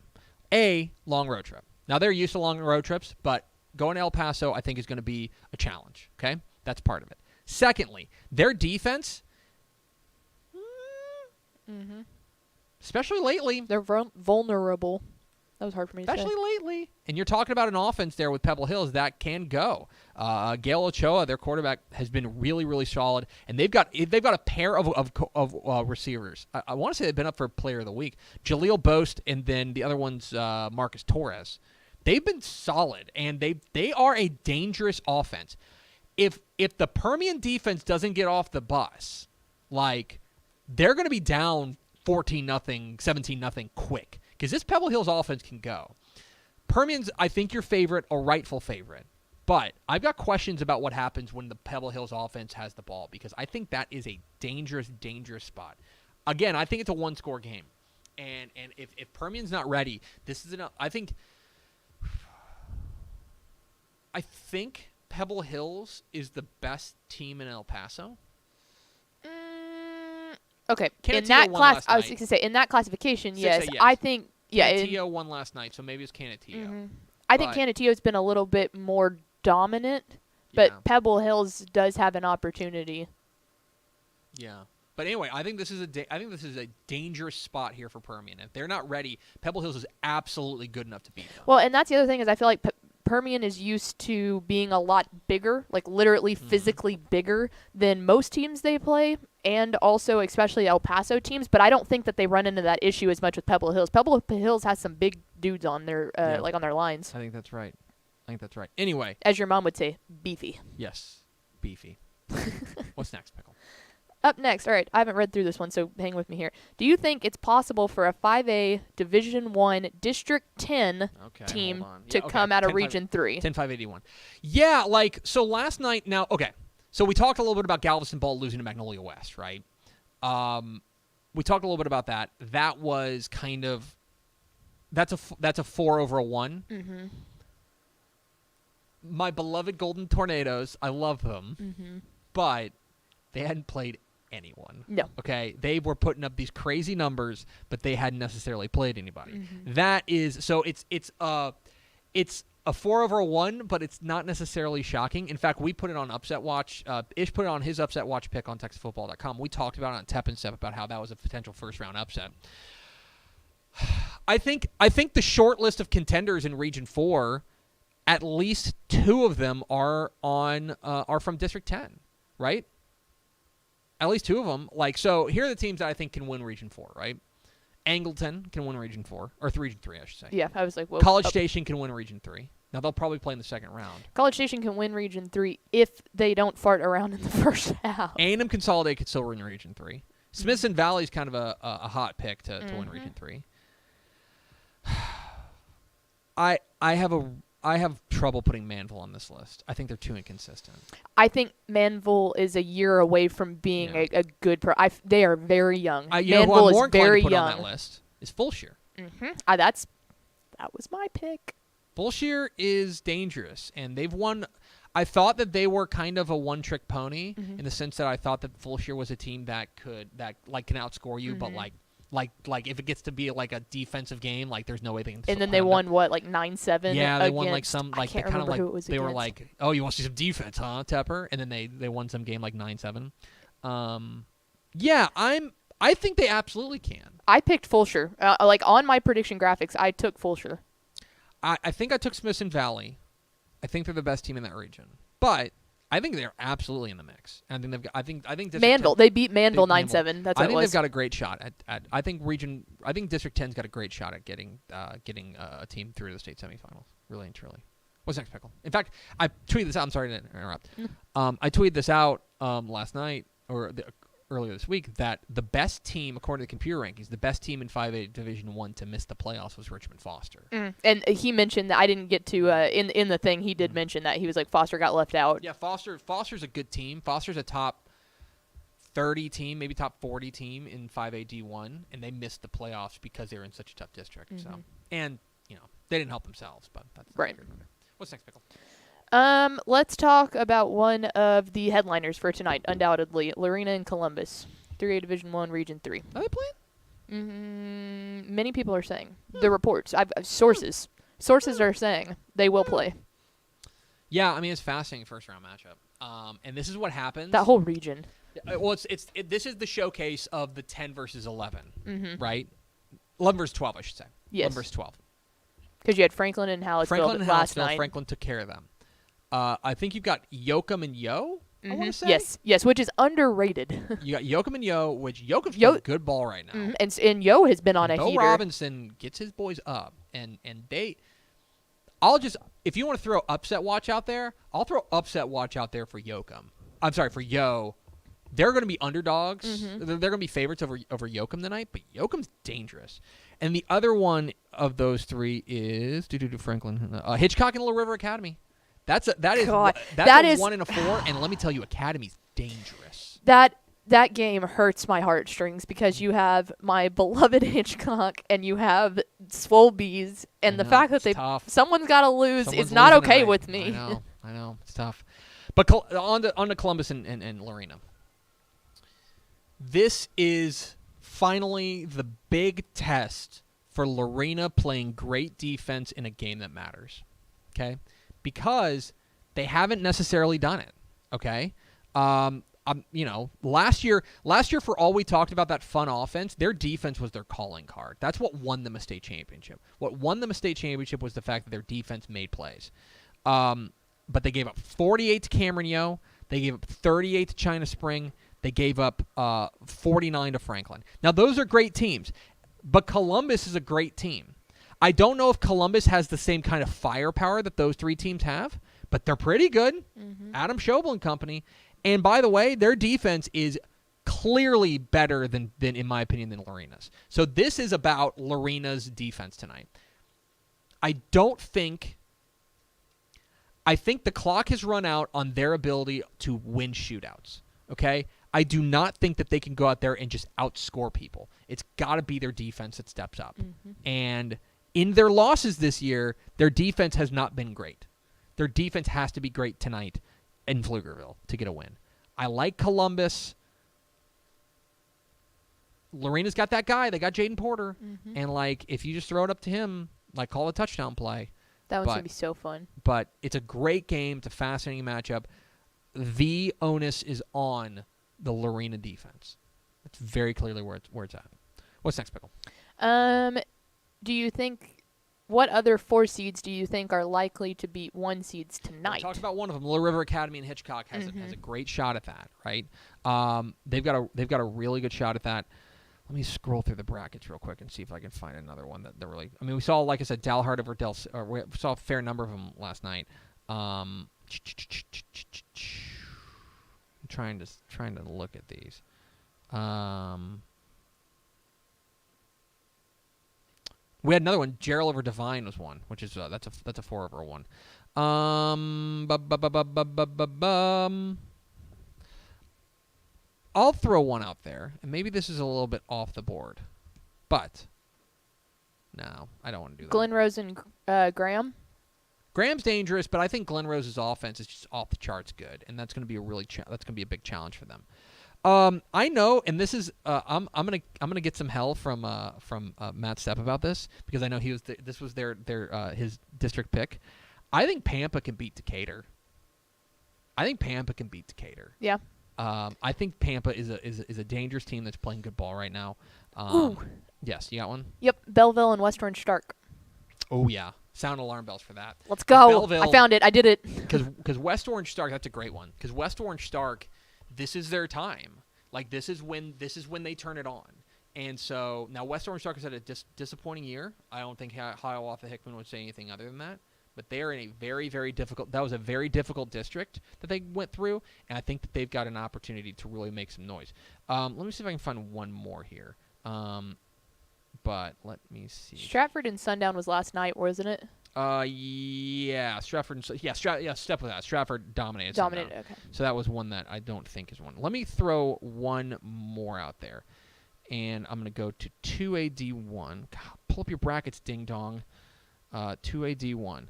A, long road trip. Now, they're used to long road trips, but going to El Paso, I think, is going to be a challenge. Okay? That's part of it. Secondly, their defense, especially lately. They're vulnerable. That was hard for me to say. Especially lately. And you're talking about an offense there with Pebble Hills that can go. Gail Ochoa, their quarterback, has been really, really solid. And they've got a pair of receivers. I want to say they've been up for Player of the Week. Jaleel Boast, and then the other one's Marcus Torres. They've been solid, and they are a dangerous offense. If the Permian defense doesn't get off the bus, like, they're going to be down 14-0, 17-0 quick. Because this Pebble Hills offense can go. Permian's, I think, your favorite, a rightful favorite. But I've got questions about what happens when the Pebble Hills offense has the ball, because I think that is a dangerous, dangerous spot. Again, I think it's a one-score game. And if Permian's not ready, this is enough. I think Pebble Hills is the best team in El Paso. Okay. Canutillo In that won class, last I was night. going to say, in that classification, yes. Yes. I think, Canutillo won last night, so maybe it's Canutillo. I think Canutillo's been a little bit more dominant, but Pebble Hills does have an opportunity. Yeah. But anyway, I think this is a dangerous spot here for Permian. If they're not ready, Pebble Hills is absolutely good enough to beat them. Well, and that's the other thing is I feel like Permian is used to being a lot bigger, like literally physically bigger than most teams they play, and also especially El Paso teams. But I don't think that they run into that issue as much with Pebble Hills. Pebble Hills has some big dudes on their like on their lines. I think that's right. Anyway, as your mom would say, beefy. Yes, beefy. What's next, Pickle? Up next, all right, I haven't read through this one, so hang with me here. Do you think it's possible for a 5A Division I District 10 team to come out of Region 3? 10-5-81. Yeah, so last night, so we talked a little bit about Galveston Ball losing to Magnolia West, right? We talked a little bit about that. That was kind of, that's a 4-1. Mm-hmm. My beloved Golden Tornadoes, I love them, but they hadn't played anyone. No. Okay? They were putting up these crazy numbers, but they hadn't necessarily played anybody. That is, so it's a 4-1, but it's not necessarily shocking. In fact, we put it on Upset Watch. Ish put it on his Upset Watch pick on TexasFootball.com. We talked about it on Tep and Step about how that was a potential first-round upset. I think the short list of contenders in Region 4, at least 2 of them are from District 10, right? At least 2 of them. So here are the teams that I think can win Region 4, right? Angleton can win Region 4, or Region 3, I should say. Yeah, I was like, well. College Station can win Region 3. Now, they'll probably play in the second round. College Station can win Region 3 if they don't fart around in the first half. A&M Consolidated could still win Region 3. Smithson Valley is kind of a hot pick to win Region 3. I have trouble putting Manville on this list. I think they're too inconsistent. I think Manville is a year away from being a good pro. They are very young. Manville is very young. On that list is Fulshire. That was my pick. Fulshire is dangerous, and they've won. I thought that they were kind of a one-trick pony in the sense that I thought that Fulshire was a team that can outscore you, but like if it gets to be like a defensive game, there's no way they can. And then they won 9-7. Yeah, they won some I can't remember who it was they against. were like, oh, you want to see some defense, huh, Tepper? And then they won some game 9-7. I think they absolutely can. I picked Fulshire. On my prediction graphics, I took Fulshire. I think I took Smithson Valley. I think they're the best team in that region, but I think they're absolutely in the mix. And I think they've got. I think District Manville. 10, they beat Manville 9-7. That's what it was. I think they've got a great shot at. I think District 10's got a great shot at getting a team through to the state semifinals. Really and truly. What's next, Pickle? In fact, I tweeted this out. I'm sorry to interrupt. I tweeted this out last night earlier this week that the best team, according to the computer rankings, the best team in 5A Division 1 to miss the playoffs was Richmond Foster. And he mentioned that I didn't get to in the thing. He did mention that he was like Foster got left out. Yeah, Foster's a good team. Foster's a top 30 team, maybe top 40 team in 5A D1, and they missed the playoffs because they were in such a tough district. So, and they didn't help themselves, but that's right. What's next, Pickle? Let's talk about one of the headliners for tonight, undoubtedly. Lorena and Columbus, 3A Division 1, Region 3. Are they playing? Many people are saying. The reports. Sources. Sources are saying they will play. Yeah, I mean, it's a fascinating first-round matchup. And this is what happens. That whole region. Well, this is the showcase of the 10 versus 11, right? 11 versus 12, I should say. Yes. 11 versus 12. Because you had Franklin and Hallettsville last night. Franklin took care of them. I think you've got Yoakum and Yo, I want to say. Yes, which is underrated. You got Yoakum and Yo, which Yoakum's playing good ball right now. And Yo has been on a Bo heater. Robinson gets his boys up, and they. If you want to throw upset watch out there, I'll throw upset watch out there for Yoakum. I'm sorry, for Yo, They're going to be underdogs. Mm-hmm. They're going to be favorites over Yoakum tonight, but Yoakum's dangerous. And the other one of those three is Franklin, Hitchcock and Little River Academy. That is a 1 and a 4, and let me tell you, Academy's dangerous. That game hurts my heartstrings because you have my beloved Hitchcock and you have Swole Bees, and the fact that someone's got to lose is not okay tonight. with me. I know, it's tough. But on to Columbus and Lorena. This is finally the big test for Lorena playing great defense in a game that matters. Okay? Because they haven't necessarily done it. Okay? Last year for all we talked about that fun offense, their defense was their calling card. That's what won them a state championship. What won them a state championship was the fact that their defense made plays. But they gave up 48 to Cameron Yo. They gave up 38 to China Spring. They gave up 49 to Franklin. Now, those are great teams, but Columbus is a great team. I don't know if Columbus has the same kind of firepower that those three teams have, but they're pretty good. Mm-hmm. Adam Schobel and company. And by the way, their defense is clearly better than in my opinion, than Lorena's. So this is about Lorena's defense tonight. I think the clock has run out on their ability to win shootouts. Okay? I do not think that they can go out there and just outscore people. It's got to be their defense that steps up. Mm-hmm. And in their losses this year, their defense has not been great. Their defense has to be great tonight in Pflugerville to get a win. I like Columbus. Lorena's got that guy. They got Jaden Porter. Mm-hmm. And, if you just throw it up to him, call a touchdown play. That one's going to be so fun. But it's a great game. It's a fascinating matchup. The onus is on the Lorena defense. That's very clearly where it's at. What's next, Pickle? Do you think what other 4 seeds do you think are likely to beat 1 seeds tonight? We talked about one of them. Little River Academy and Hitchcock has a great shot at that, right? They've got a really good shot at that. Let me scroll through the brackets real quick and see if I can find another one that they're really. I mean, we saw, like I said, Dalhart over we saw a fair number of them last night. I'm trying to look at these. We had another one. Gerald over Divine was one, which is that's a 4 over 1. I'll throw one out there, and maybe this is a little bit off the board, but no, I don't want to do that. Glen Rose and Graham. Graham's dangerous, but I think Glen Rose's offense is just off the charts good, and that's going to be a big challenge for them. I know, and this is I'm gonna get some hell from Matt Stepp about this because I know this was his district pick. I think Pampa can beat Decatur. Yeah. I think Pampa is a dangerous team that's playing good ball right now. Ooh. Yes, you got one? Yep, Belleville and West Orange Stark. Oh yeah, sound alarm bells for that. Let's go! Belleville, I found it. I did it. Because West Orange Stark, that's a great one. Because West Orange Stark, this is their time. This is when they turn it on. And so now West Orange Stark has had a disappointing year. I don't think Hiawatha Hickman would say anything other than that. But they are in a very, very difficult. That was a very difficult district that they went through, and I think that they've got an opportunity to really make some noise. Let me see if I can find one more here. But let me see. Stratford and Sundown was last night, wasn't it? Yeah, Stratford. Step with that. Stratford dominated. Okay. So that was one that I don't think is one. Let me throw one more out there, and I'm gonna go to 2AD1. God, pull up your brackets, ding dong. 2AD1.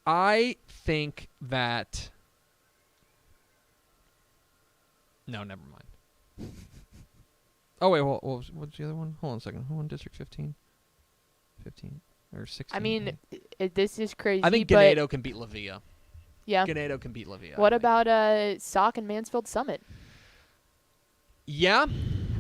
I think that. No, never mind. Oh wait, what's the other one? Hold on a second. Who won District 15? 15 or 16? I mean, this is crazy. I think Ganado can beat Lavia. Yeah. Ganado can beat Lavia. What about Sauk and Mansfield Summit? Yeah.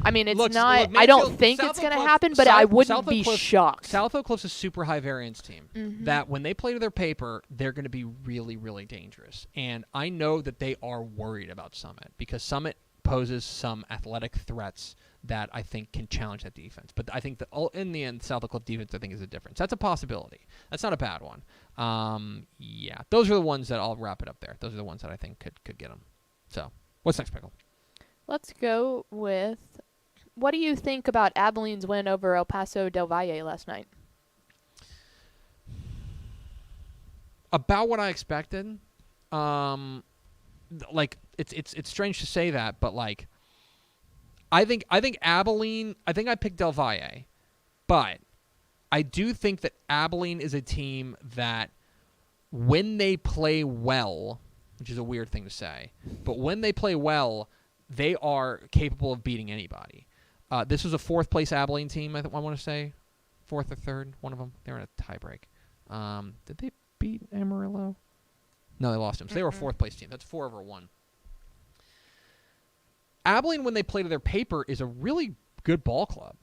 I mean, it's not. I don't think it's going to happen, but I wouldn't be shocked. South Oak Cliff's a super high variance team. Mm-hmm. That when they play to their paper, they're going to be really, really dangerous. And I know that they are worried about Summit because Summit poses some athletic threats that I think can challenge that defense. But I think that in the end, South Oak Cliff defense, I think, is a difference. That's a possibility. That's not a bad one. Yeah, those are the ones that I'll wrap it up there. Those are the ones that I think could get them. So, what's next, Pickle? Let's go with, what do you think about Abilene's win over El Paso Del Valle last night? About what I expected. Like it's strange to say that, but like I think Abilene. I think I picked Del Valle, but I do think that Abilene is a team that, when they play well, which is a weird thing to say, but when they play well, they are capable of beating anybody. This was a fourth-place Abilene team, I want to say. Fourth or third, one of them. They were in a tiebreak. Did they beat Amarillo? No, they lost him. So they were a fourth-place team. That's 4-1. Abilene, when they play to their paper, is a really good ball club.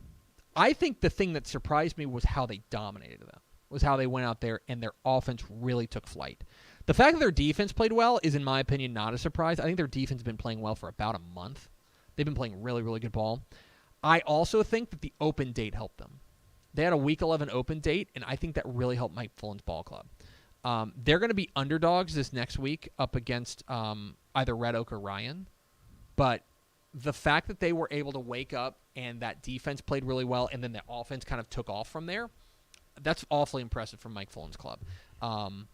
I think the thing that surprised me was how they dominated them, was how they went out there and their offense really took flight. The fact that their defense played well is, in my opinion, not a surprise. I think their defense has been playing well for about a month. They've been playing really, really good ball. I also think that the open date helped them. They had a Week 11 open date, and I think that really helped Mike Fullen's ball club. They're going to be underdogs this next week up against either Red Oak or Ryan. But the fact that they were able to wake up and that defense played really well and then the offense kind of took off from there, that's awfully impressive from Mike Fullen's club. An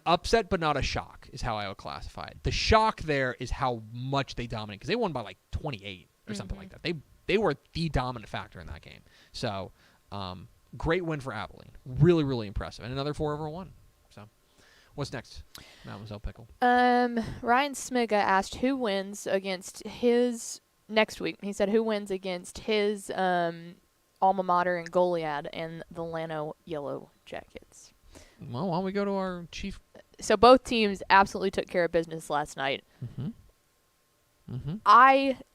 upset but not a shock is how I would classify it. The shock there is how much they dominated, because they won by like 28 or something like that. They were the dominant factor in that game. So great win for Abilene. Really, really impressive. And another 4-1. So what's next, Mademoiselle Pickle? Ryan Smiga asked who wins against his next week. He said who wins against his alma mater in Goliad and the Llano Yellow Jackets. Well, why don't we go to our chief? So both teams absolutely took care of business last night. Mm-hmm.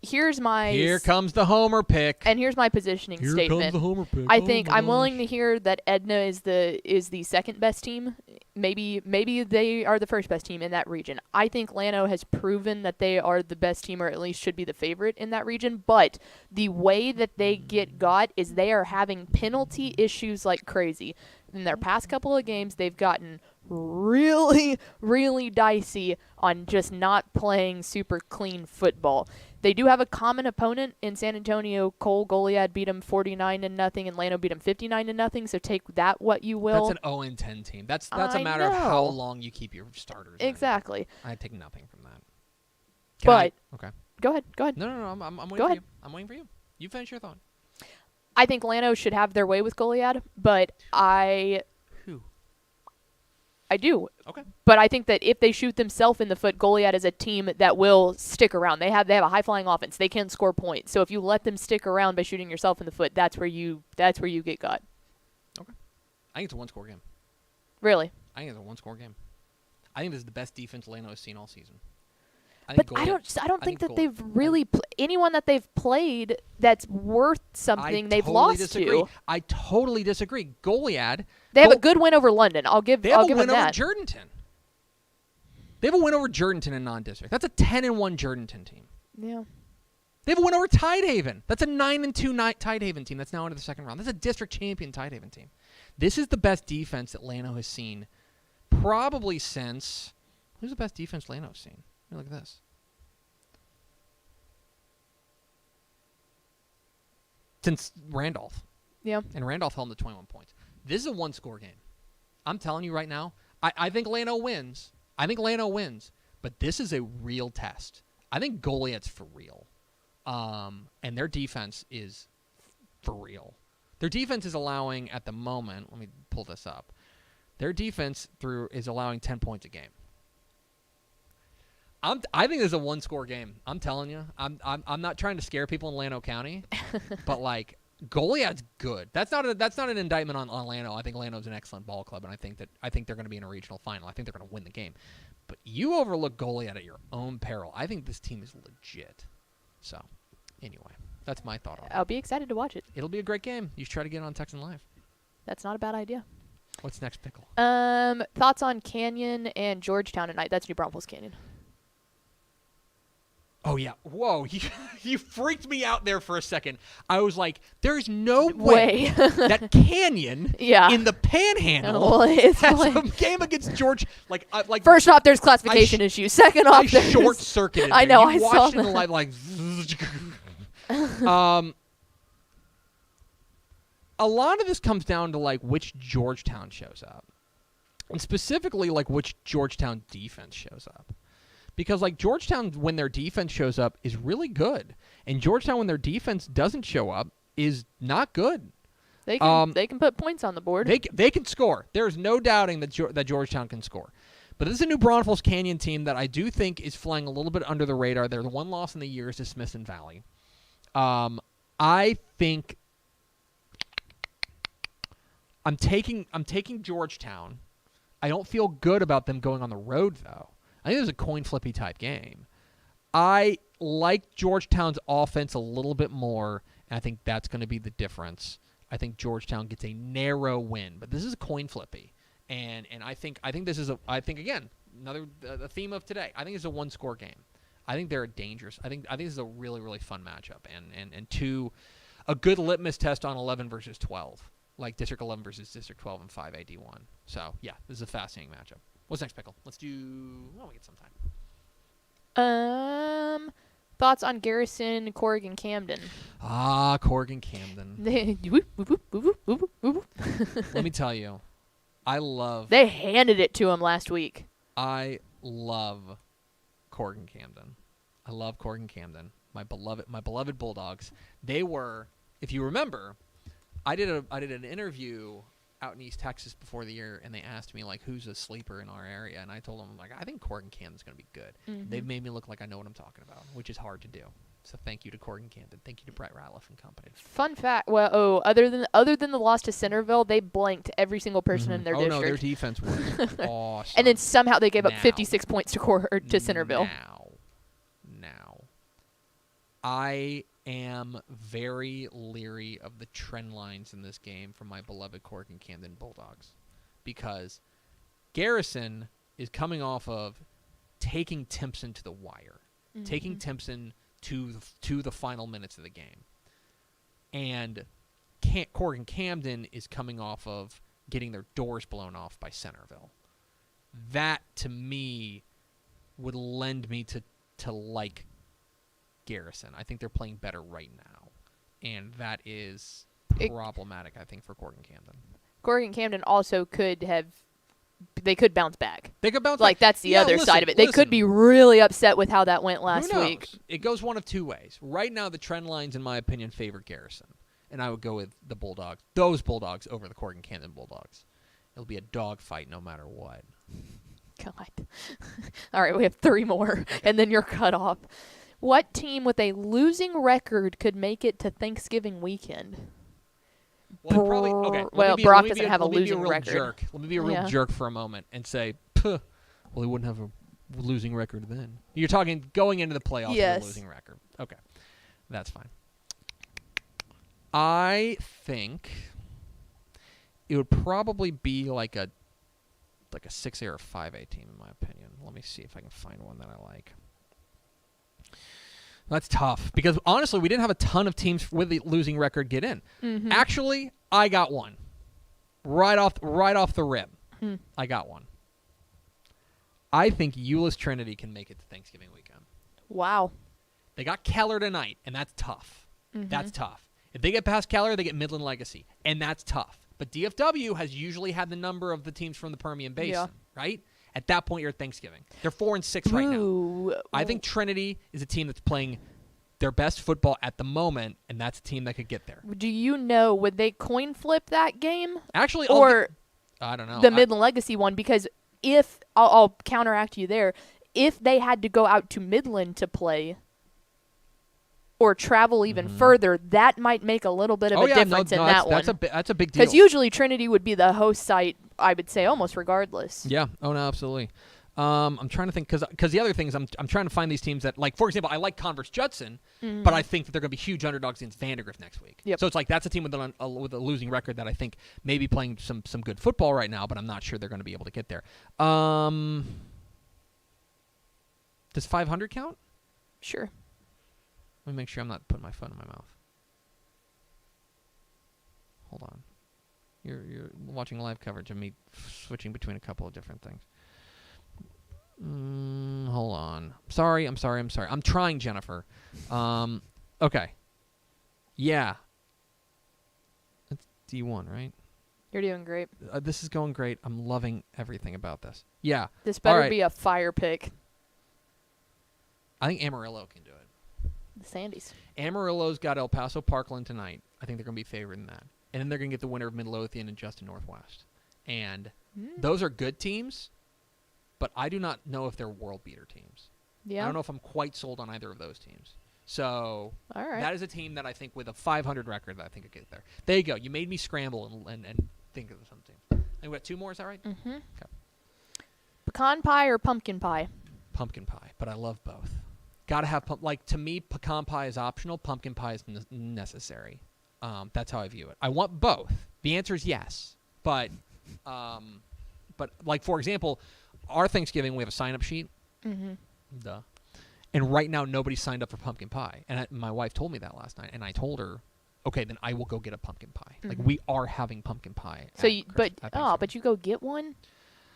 Here comes the homer pick. And here's my positioning statement. Here comes the homer pick. I think I'm willing to hear that Edna is the second best team. Maybe they are the first best team in that region. I think Llano has proven that they are the best team, or at least should be the favorite in that region. But the way that they got is they are having penalty issues like crazy. In their past couple of games, they've gotten really, really dicey on just not playing super clean football. They do have a common opponent in San Antonio. Cole Goliad beat them 49-0, and Llano beat them 59-0. So take that what you will. That's an 0-10 team. That's a matter of how long you keep your starters. Exactly. I take nothing from that. Okay. Go ahead. No. I'm waiting for you. I'm waiting for you. You finish your thought. I think Llano should have their way with Goliad, but I do. Okay. But I think that if they shoot themselves in the foot, Goliad is a team that will stick around. They have a high-flying offense. They can score points. So if you let them stick around by shooting yourself in the foot, that's where you get got. Okay. I think it's a one-score game. Really? I think it's a one-score game. I think this is the best defense Llano has seen all season. I don't think that they've really anyone that they've played that's worth something they've lost to. I totally disagree. Goliad. They have a good win over London. I'll give them that. They have a win over Jourdanton. They have a win over Jourdanton in non-district. That's a 10-1 Jourdanton team. Yeah. They have a win over Tidehaven. That's a 9-2 Tidehaven team that's now into the second round. That's a district champion Tidehaven team. This is the best defense that Llano has seen probably since. Who's the best defense Llano has seen? Look at this. Since Randolph. Yeah. And Randolph held them to 21 points. This is a one-score game. I'm telling you right now, I think Llano wins. But this is a real test. I think Goliad's for real. And their defense is for real. Their defense is allowing, at the moment, let me pull this up. Their defense is allowing 10 points a game. I think this is a one-score game. I'm telling you. I'm not trying to scare people in Llano County, but like Goliad's good. That's not an indictment on Llano. I think Llano's an excellent ball club, and I think they're going to be in a regional final. I think they're going to win the game. But you overlook Goliad at your own peril. I think this team is legit. So, anyway, that's my thought on it. I'll be excited to watch it. It'll be a great game. You should try to get it on Texan Live. That's not a bad idea. What's next, Pickle? Thoughts on Canyon and Georgetown tonight? That's New Braunfels Canyon. Oh, yeah. Whoa. You freaked me out there for a second. I was like, there's no way that Canyon in the Panhandle has a game against George. Like First off, there's classification issues. Second off, there's short-circuited. I know. I saw watched it in the live like. A lot of this comes down to like which Georgetown shows up, and specifically like which Georgetown defense shows up. Because, like, Georgetown, when their defense shows up, is really good. And Georgetown, when their defense doesn't show up, is not good. They can put points on the board. They can score. There's no doubting that Georgetown can score. But this is a New Braunfels Canyon team that I do think is flying a little bit under the radar. They're the one loss in the year is to Smithson Valley. I think I'm taking Georgetown. I don't feel good about them going on the road, though. I think it was a coin flippy type game. I like Georgetown's offense a little bit more, and I think that's going to be the difference. I think Georgetown gets a narrow win, but this is a coin flippy, and I think this is again another the theme of today. I think it's a one-score game. I think they're dangerous. I think this is a really really fun matchup, and a good litmus test on 11 versus 12, like District 11 versus District 12 and 5AD1. So yeah, this is a fascinating matchup. What's next, Pickle? Let's do... Well, we get some time. Thoughts on Garrison, Corrigan, Camden? Corrigan, Camden. Let me tell you, They handed it to him last week. I love Corrigan, Camden. I love Corrigan, Camden. My beloved Bulldogs. They were, if you remember, I did an interview out in East Texas before the year, and they asked me, like, who's a sleeper in our area, and I told them, like, I think Corrigan Camden's going to be good. Mm-hmm. They've made me look like I know what I'm talking about, which is hard to do. So thank you to Corrigan Camden. Thank you to Brett Ratliff and company. Fun fact, other than the loss to Centerville, they blanked every single person in their district. Oh, no, their defense was awesome. And then somehow they gave up 56 points to Centerville. Now, I am very leery of the trend lines in this game from my beloved Corrigan Camden Bulldogs, because Garrison is coming off of taking Timpson to the wire, taking Timpson to the final minutes of the game, and Corrigan Camden is coming off of getting their doors blown off by Centerville. That to me would lend me to like Garrison. I think they're playing better right now, and that is problematic, I think, for Corrigan Camden. Corrigan Camden also could bounce back. They could bounce back. That's the other side of it. They could be really upset with how that went last week. It goes one of two ways. Right now, the trend lines, in my opinion, favor Garrison, and I would go with the Bulldogs, those Bulldogs, over the Corrigan Camden Bulldogs. It'll be a dogfight no matter what. God. All right, we have 3 more, and then you're cut off. What team with a losing record could make it to Thanksgiving weekend? Brock doesn't have a losing record. Let me be a real jerk for a moment and say, well, he wouldn't have a losing record then. You're talking going into the playoffs with a losing record. Okay, that's fine. I think it would probably be like a 6A or a 5A team, in my opinion. Let me see if I can find one that I like. That's tough, because honestly, we didn't have a ton of teams with the losing record get in. Mm-hmm. Actually, I got one. Right off the rip. I got one. I think Euless Trinity can make it to Thanksgiving weekend. Wow. They got Keller tonight, and that's tough. Mm-hmm. That's tough. If they get past Keller, they get Midland Legacy, and that's tough. But DFW has usually had the number of the teams from the Permian Basin, right? At that point, you're at Thanksgiving. They're 4-6 right now. I think Trinity is a team that's playing their best football at the moment, and that's a team that could get there. Do you know, would they coin flip that game? Actually, I don't know. The Midland Legacy one, because if I'll counteract you there, if they had to go out to Midland to play or travel even further, that might make a little bit of a difference in that one. That's a big deal. Because usually Trinity would be the host site, I would say, almost regardless. Yeah. Oh, no, absolutely. I'm trying to think, because the other thing is I'm trying to find these teams that, like, for example, I like Converse Judson, but I think that they're going to be huge underdogs against Vandergrift next week. Yep. So it's like that's a team with a losing record that I think may be playing some good football right now, but I'm not sure they're going to be able to get there. Does 500 count? Sure. Let me make sure I'm not putting my phone in my mouth. Hold on. You're watching live coverage of me switching between a couple of different things. Hold on. I'm sorry. I'm trying, Jennifer. Okay. Yeah. That's D1, right? You're doing great. This is going great. I'm loving everything about this. Yeah. This better right. be a fire pick. I think Amarillo can do it. The Sandies. Amarillo's got El Paso Parkland tonight. I think they're going to be favored in that. And then they're going to get the winner of Midlothian and Justin Northwest. And those are good teams, but I do not know if they're world beater teams. Yeah. I don't know if I'm quite sold on either of those teams. So all right. That is a team that I think with a 500 record that I think could get there. There you go. You made me scramble and think of some teams. I think we got two more. Is that right? Mm-hmm. Okay. Pecan pie or pumpkin pie? Pumpkin pie, but I love both. Got to have to me, pecan pie is optional. Pumpkin pie is necessary. That's how I view it. I want both. The answer is yes, but like for example, our Thanksgiving we have a sign-up sheet. Mm-hmm. Duh. And right now nobody signed up for pumpkin pie, and my wife told me that last night, and I told her, okay, then I will go get a pumpkin pie. Mm-hmm. Like we are having pumpkin pie. So but you go get one.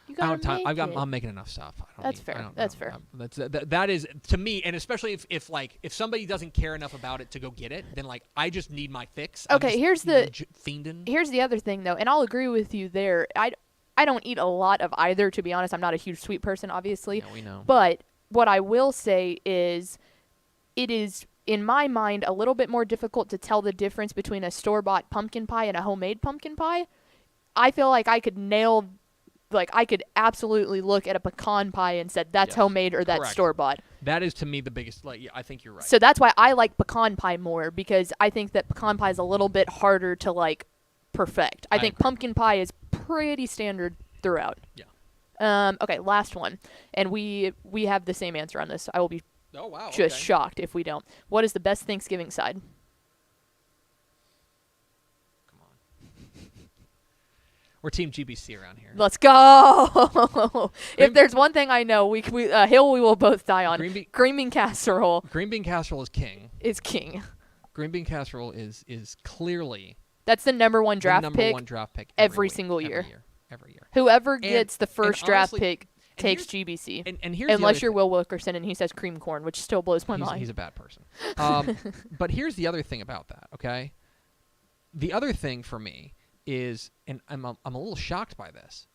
You gotta I'm making enough stuff. That's fair. That's fair. That is to me, and especially if somebody doesn't care enough about it to go get it, then like I just need my fix. Okay, here's fiending. Here's the other thing though, and I'll agree with you there. I don't eat a lot of either, to be honest. I'm not a huge sweet person, obviously. Yeah, we know. But what I will say is, it is in my mind a little bit more difficult to tell the difference between a store-bought pumpkin pie and a homemade pumpkin pie. I feel like I could I could absolutely look at a pecan pie and said that's homemade or that's store-bought. That is to me the biggest. I think you're right. So that's why I like pecan pie more, because I think that pecan pie is a little bit harder to perfect. I think pumpkin pie is pretty standard throughout. Yeah. Okay, last one, and we have the same answer on this. I will be just shocked if we don't. What is the best Thanksgiving side? We're Team GBC around here. Let's go! If there's one thing I know, we hill we will both die on. Green bean casserole. Green bean casserole is king. Is king. Green bean casserole is clearly that's the number one draft pick every single year. Every year. Whoever gets the first draft pick takes GBC. And here's unless you're Will Wilkerson and he says cream corn, which still blows my mind. He's a bad person. But here's the other thing about that. Okay. The other thing for me is, and I'm a little shocked by this.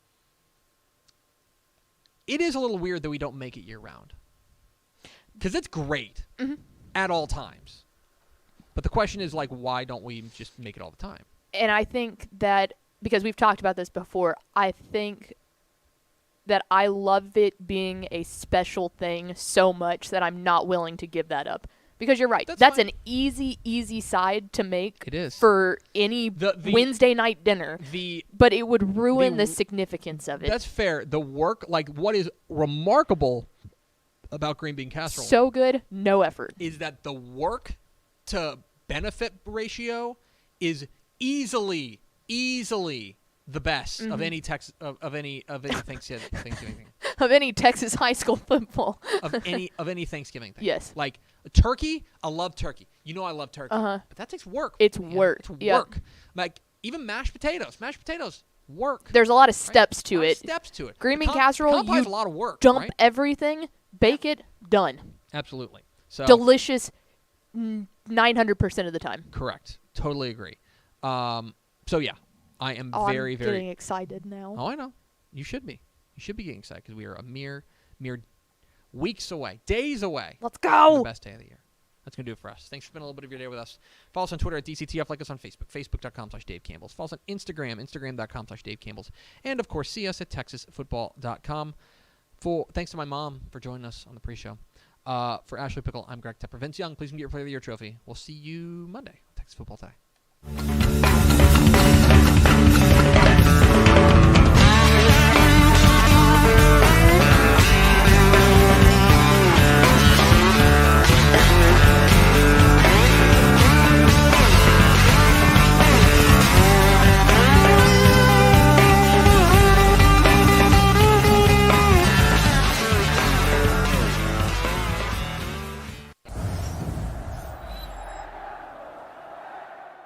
It is a little weird that we don't make it year round, because it's great at all times. But the question is why don't we just make it all the time? And I think that because we've talked about this before, I think that I love it being a special thing so much that I'm not willing to give that up. Because you're right. That's an easy side to make. It is. For any Wednesday night dinner. But it would ruin the significance of it. That's fair. The work, what is remarkable about green bean casserole. So good, no effort. Is that the work to benefit ratio is easily the best of any of any Thanksgiving thing. Of any Texas high school football. of any Thanksgiving thing. Yes. Turkey, I love turkey. You know I love turkey. But that takes work. It's work. It's work. Even mashed potatoes. Mashed potatoes work. There's a lot of steps to it. Green bean casserole, you a lot of work, dump everything, bake it, done. Absolutely. So delicious 900% of the time. Correct. Totally agree. So yeah, I am very I'm getting excited now. Oh, I know. You should be. You should be getting excited because we are a mere weeks away, days away. Let's go. The best day of the year. That's going to do it for us. Thanks for spending a little bit of your day with us. Follow us on Twitter at DCTF. Like us on Facebook, facebook.com/Dave Campbell's. Follow us on Instagram, instagram.com/Dave Campbell's. And, of course, see us at texasfootball.com. Thanks to my mom for joining us on the pre-show. For Ashley Pickle, I'm Greg Tepper. Vince Young, please get your Player of the Year trophy. We'll see you Monday on Texas Football Today.